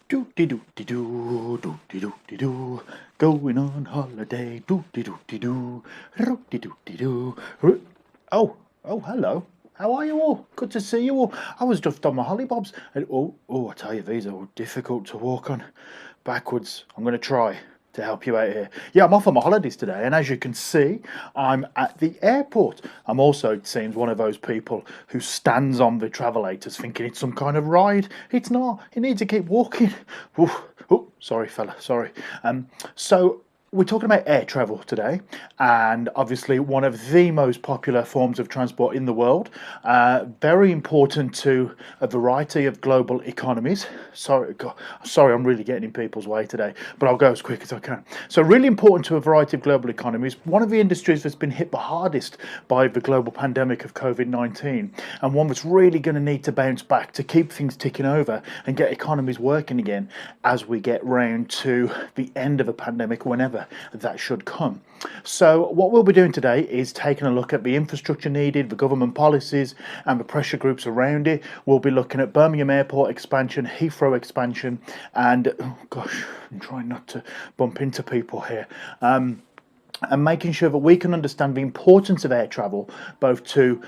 Do de do de do do de do de do. Going on holiday. Do de do de do. Ro de do de do. Oh, hello. How are you all? Good to see you all. I was just on my hollybobs. And, I tell you, these are difficult to walk on backwards. I'm going to try to help you out here. Yeah, I'm off on my holidays today, and as you can see, I'm at the airport. I'm also, it seems, one of those people who stands on the travelators thinking it's some kind of ride. It's not. You need to keep walking. Oh, sorry, fella. Sorry. So we're talking about air travel today, and obviously one of the most popular forms of transport in the world. Very important to a variety of global economies. Sorry, I'm really getting in people's way today, but I'll go as quick as I can. So, really important to a variety of global economies. One of the industries that's been hit the hardest by the global pandemic of COVID-19, and one that's really going to need to bounce back to keep things ticking over and get economies working again as we get round to the end of a pandemic, whenever that should come. So, what we'll be doing today is taking a look at the infrastructure needed, the government policies, and the pressure groups around it. We'll be looking at Birmingham Airport expansion, Heathrow expansion, and oh gosh, I'm trying not to bump into people here. And making sure that we can understand the importance of air travel, both to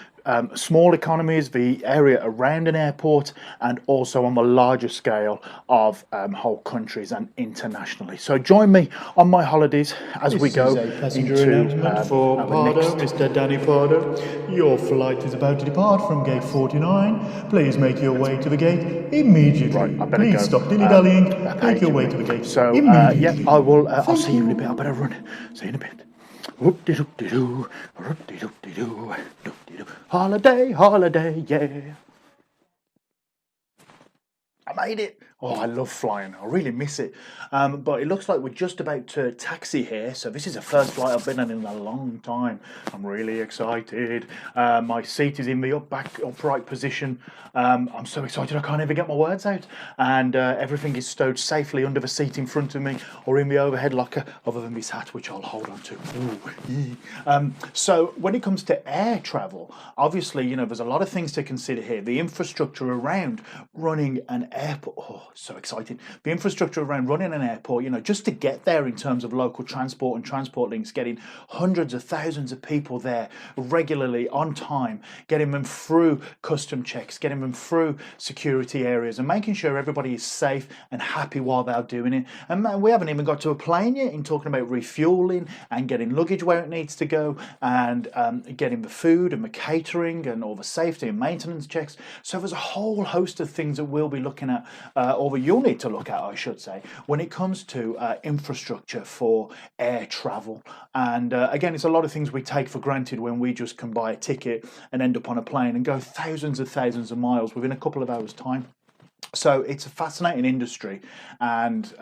small economies, the area around an airport, and also on the larger scale of whole countries and internationally. So join me on my holidays as we go This is a passenger into announcement for our Pardo, next. Mr. Danny Pardo. Your flight is about to depart from gate 49. Please make your way to the gate Right, immediately. I better Please go. stop dilly-dallying. That Make your page way me. to the gate So, yep, immediately. I will. I'll Thank see you in a bit. I you. better run. See you in a bit. Whoop-de-doop-de-doo, whoop-de-doop-de-doo, doop-de-doo. Holiday, holiday, yeah. I made it. Oh, I love flying. I really miss it. But it looks like we're just about to taxi here. So this is the first flight I've been on in a long time. I'm really excited. My seat is in the back upright position. I'm so excited I can't even get my words out. And everything is stowed safely under the seat in front of me or in the overhead locker, other than this hat, which I'll hold on to. So when it comes to air travel, obviously, there's a lot of things to consider here. The infrastructure around running an airport. Oh, so exciting. The infrastructure around running an airport, just to get there in terms of local transport and transport links, getting hundreds of thousands of people there regularly on time, getting them through custom checks, getting them through security areas, and making sure everybody is safe and happy while they're doing it. And man, we haven't even got to a plane yet in talking about refueling and getting luggage where it needs to go, and getting the food and the catering and all the safety and maintenance checks. So there's a whole host of things that we'll be looking at, or that you'll need to look at, I should say, when it comes to infrastructure for air travel. And again, it's a lot of things we take for granted when we just can buy a ticket and end up on a plane and go thousands of miles within a couple of hours' time. So it's a fascinating industry, and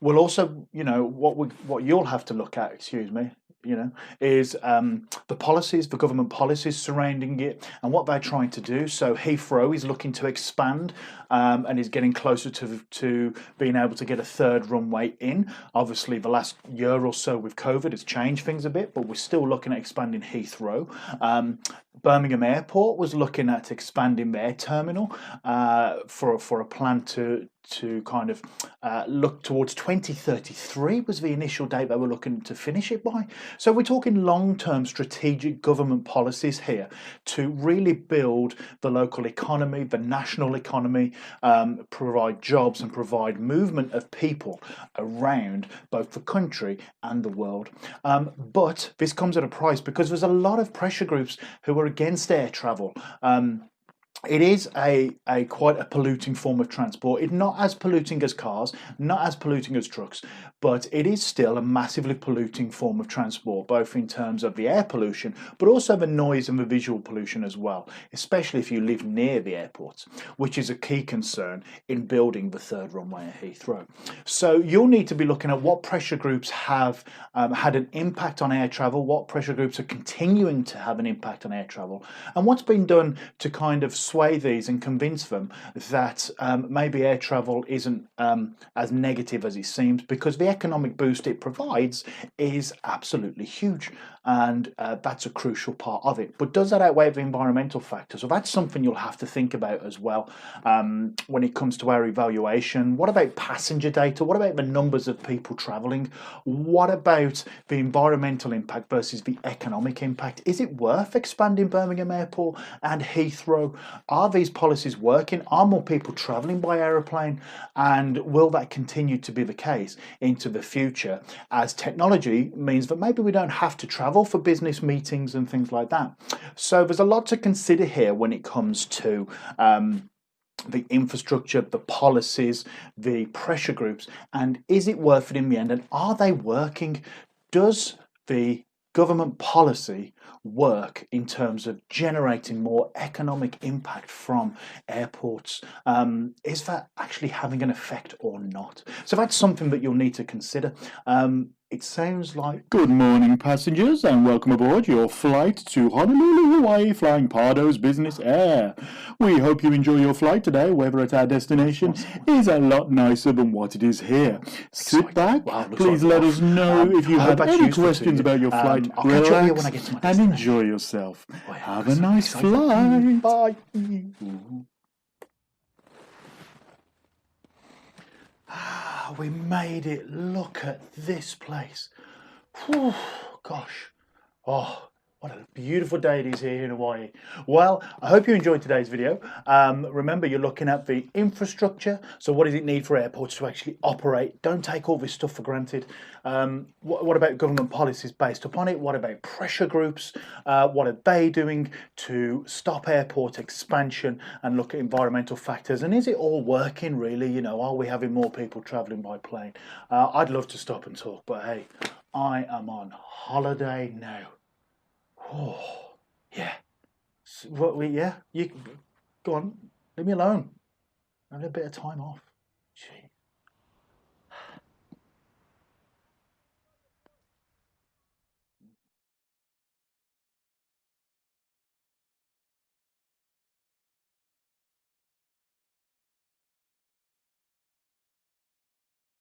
we'll also, what you'll have to look at, excuse me, is the policies, the government policies surrounding it, and what they're trying to do. So Heathrow is looking to expand, and is getting closer to being able to get a third runway in. Obviously, the last year or so with COVID has changed things a bit, but we're still looking at expanding Heathrow. Birmingham Airport was looking at expanding their terminal for a plan to kind of look towards 2033 was the initial date they were looking to finish it by. So we're talking long-term strategic government policies here to really build the local economy, the national economy, provide jobs and provide movement of people around both the country and the world. But this comes at a price, because there's a lot of pressure groups who are against air travel. It is a quite a polluting form of transport. It's not as polluting as cars, not as polluting as trucks, but it is still a massively polluting form of transport, both in terms of the air pollution, but also the noise and the visual pollution as well, especially if you live near the airports, which is a key concern in building the third runway at Heathrow. So you'll need to be looking at what pressure groups have had an impact on air travel, what pressure groups are continuing to have an impact on air travel, and what's been done to kind of sway these and convince them that maybe air travel isn't as negative as it seems, because the economic boost it provides is absolutely huge. and that's a crucial part of it. But does that outweigh the environmental factors? Well, that's something you'll have to think about as well when it comes to our evaluation. What about passenger data? What about the numbers of people travelling? What about the environmental impact versus the economic impact? Is it worth expanding Birmingham Airport and Heathrow? Are these policies working? Are more people travelling by aeroplane? And will that continue to be the case into the future as technology means that maybe we don't have to travel for business meetings and things like that? So there's a lot to consider here when it comes to the infrastructure, the policies, the pressure groups, and is it worth it in the end? And are they working? Does the government policy work in terms of generating more economic impact from airports? Is that actually having an effect or not? So that's something that you'll need to consider. It sounds like... Good morning, passengers, and welcome aboard your flight to Honolulu, Hawaii, flying Pardo's Business Air. We hope you enjoy your flight today, whether at our destination is a lot nicer than what it is here. Sit back, please let us know if you have any questions about your flight. I'll catch up here when I get to my and enjoy yourself. Have a nice flight. Bye. We made it. Look at this place. Whew, gosh. Oh, what a beautiful day it is here in Hawaii. Well, I hope you enjoyed today's video. Remember, you're looking at the infrastructure. So what does it need for airports to actually operate? Don't take all this stuff for granted. What about government policies based upon it? What about pressure groups? What are they doing to stop airport expansion and look at environmental factors? And is it all working really? You know, are we having more people traveling by plane? I'd love to stop and talk, but hey, I am on holiday now. Oh, yeah. Yeah, you go on, leave me alone. Have a bit of time off. Jeez.